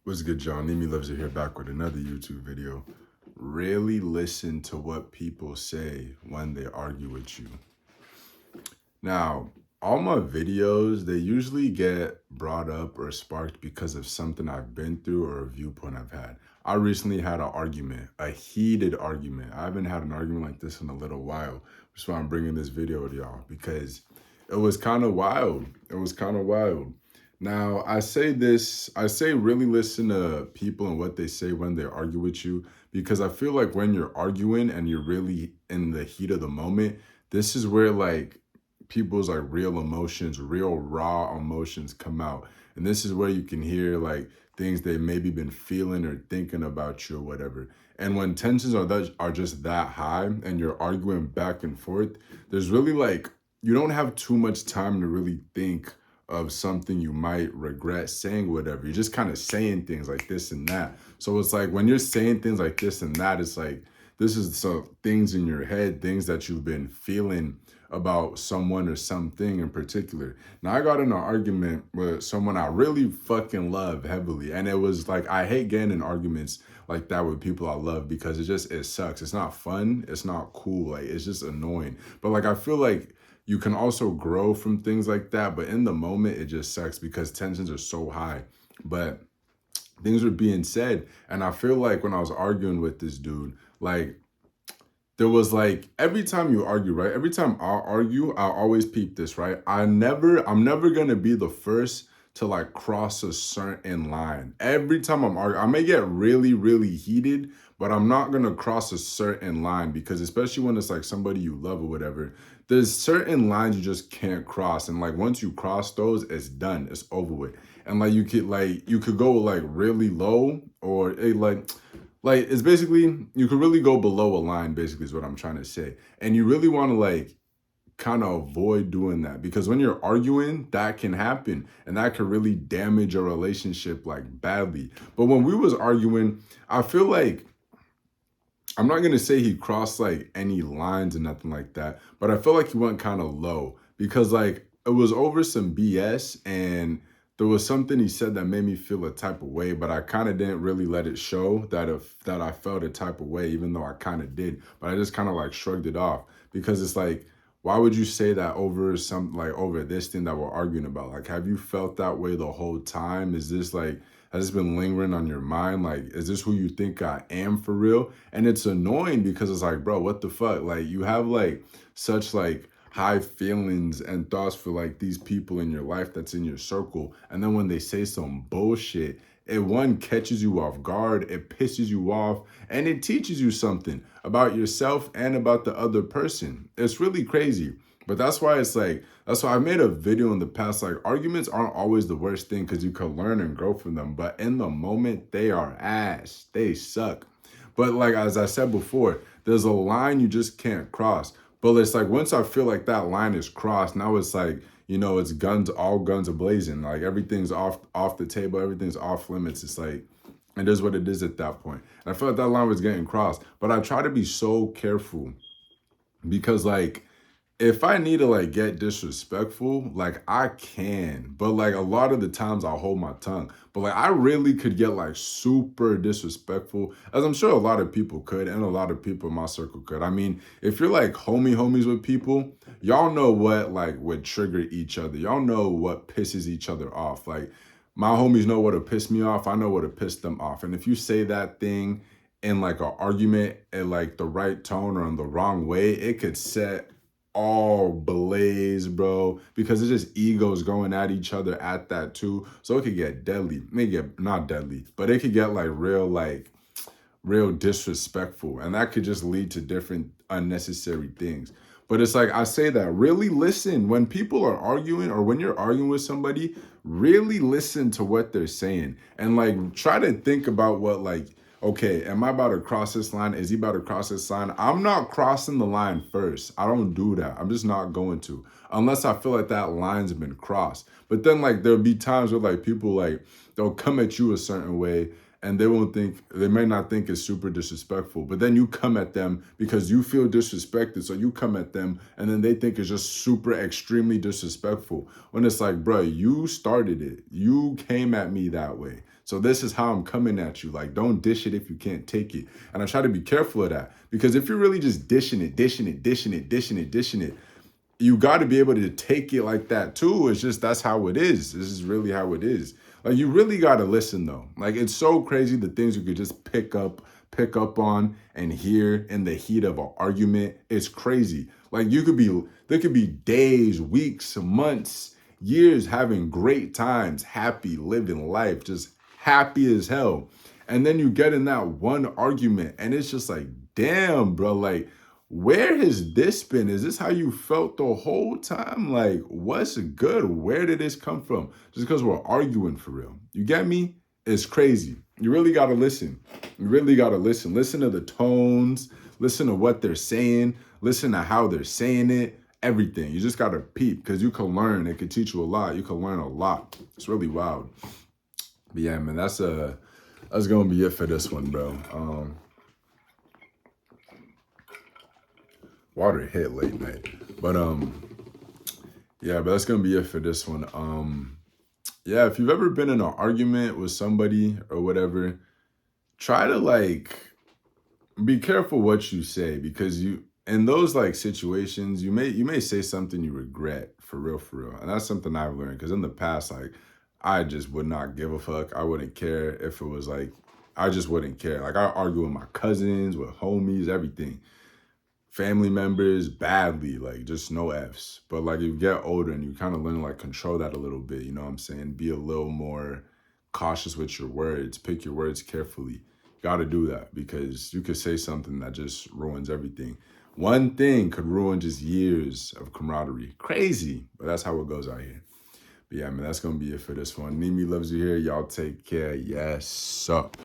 What's good, John? Nimi Loves It here, back with another YouTube video. Really listen to what people say when they argue with you. Now, all my videos, they usually get brought up or sparked because of something I've been through or a viewpoint I've had. I recently had an argument, a heated argument. I haven't had an argument like this in a little while, which is why I'm bringing this video to y'all, because it was kind of wild. It was kind of wild. Now, I say this, I say really listen to people and what they say when they argue with you, because I feel like when you're arguing and you're really in the heat of the moment, this is where like people's like real emotions, real raw emotions come out. And this is where you can hear like things they maybe been feeling or thinking about you or whatever. And when tensions are just that high and you're arguing back and forth, there's really like you don't have too much time to really think of something you might regret saying, whatever. You're just kind of saying things like this and that. So it's like when you're saying things like this and that, it's like this is some things in your head, things that you've been feeling about someone or something in particular. Now, I got in an argument with someone I really fucking love heavily. And it was like, I hate getting in arguments like that with people I love because it sucks. It's not fun. It's not cool. Like, it's just annoying. But like, I feel like you can also grow from things like that. But in the moment, it just sucks because tensions are so high. But things were being said. And I feel like when I was arguing with this dude, like, there was like every time you argue, right? Every time I argue, I'll always peep this, right? I'm never gonna be the first to like cross a certain line. Every time I'm arguing, I may get really, really heated, but I'm not gonna cross a certain line because especially when it's like somebody you love or whatever, there's certain lines you just can't cross. And like once you cross those, it's done. It's over with. And like you could go like really low or like it's basically you could really go below a line basically is what I'm trying to say, and you really want to like kind of avoid doing that because when you're arguing that can happen and that could really damage a relationship like badly. But when we was arguing, I feel like I'm not gonna say he crossed like any lines or nothing like that, but I feel like he went kind of low because like it was over some BS and there was something he said that made me feel a type of way, but I kind of didn't really let it show that that I felt a type of way, even though I kind of did. But I just kind of like shrugged it off because it's like, why would you say that over some like over this thing that we're arguing about? Like, have you felt that way the whole time? Is this like has this been lingering on your mind? Like, is this who you think I am for real? And it's annoying because it's like, bro, what the fuck? Like, you have like such like high feelings and thoughts for like these people in your life that's in your circle. And then when they say some bullshit, it one catches you off guard, it pisses you off, and it teaches you something about yourself and about the other person. It's really crazy. But that's why it's like, that's why I made a video in the past. Like, arguments aren't always the worst thing because you can learn and grow from them. But in the moment, they are ass. They suck. But like, as I said before, there's a line you just can't cross. But it's like, once I feel like that line is crossed, now it's like, it's guns, all guns are blazing. Like, everything's off the table. Everything's off limits. It's like, it is what it is at that point. And I felt like that line was getting crossed. But I try to be so careful because like if I need to like get disrespectful, like I can, but like a lot of the times I'll hold my tongue. But like I really could get like super disrespectful, as I'm sure a lot of people could, and a lot of people in my circle could. I mean, if you're like homies with people, y'all know what like would trigger each other. Y'all know what pisses each other off. Like my homies know what to piss me off. I know what to piss them off. And if you say that thing in like an argument in like the right tone or in the wrong way, it could set all blaze, bro, because it's just egos going at each other at that too. So it could get deadly. Maybe get not deadly, but it could get like real disrespectful. And that could just lead to different unnecessary things. But it's like I say that really listen when people are arguing or when you're arguing with somebody, really listen to what they're saying and like try to think about what like, okay, am I about to cross this line? Is he about to cross this line? I'm not crossing the line first. I don't do that. I'm just not going to unless I feel like that line's been crossed. But then like there'll be times where like people like they'll come at you a certain way and they may not think it's super disrespectful, but then you come at them because you feel disrespected. So you come at them and then they think it's just super extremely disrespectful when it's like, bro, you started it. You came at me that way. So this is how I'm coming at you. Like, don't dish it if you can't take it. And I try to be careful of that, because if you're really just dishing it, you got to be able to take it like that too. It's just, that's how it is. This is really how it is. Like, you really got to listen though. Like, it's so crazy the things you could just pick up on and hear in the heat of an argument. It's crazy. Like, there could be days, weeks, months, years having great times, happy, living life, just happy as hell. And then you get in that one argument and it's just like, damn, bro, like, where has this been? Is this how you felt the whole time? Like, what's good? Where did this come from? Just because we're arguing for real. You get me? It's crazy. You really got to listen. You really got to listen. Listen to the tones. Listen to what they're saying. Listen to how they're saying it. Everything. You just got to peep, because you can learn. It can teach you a lot. You can learn a lot. It's really wild. But yeah, man, that's going to be it for this one, bro. Water hit late night. But yeah, but that's gonna be it for this one. Yeah, if you've ever been in an argument with somebody or whatever, try to like be careful what you say, because you, in those like situations, you may say something you regret, for real, for real. And that's something I've learned, because in the past, like, I just would not give a fuck. I wouldn't care if it was like, I just wouldn't care. Like, I argue with my cousins, with homies, everything. Family members badly, like, just no F's. But like, you get older and you kind of learn to like control that a little bit, you know what I'm saying? Be a little more cautious with your words, pick your words carefully. You got to do that, because you could say something that just ruins everything. One thing could ruin just years of camaraderie. Crazy, but that's how it goes out here. But yeah, man, that's going to be it for this one. Nimi loves you here. Y'all take care. Yes, sup.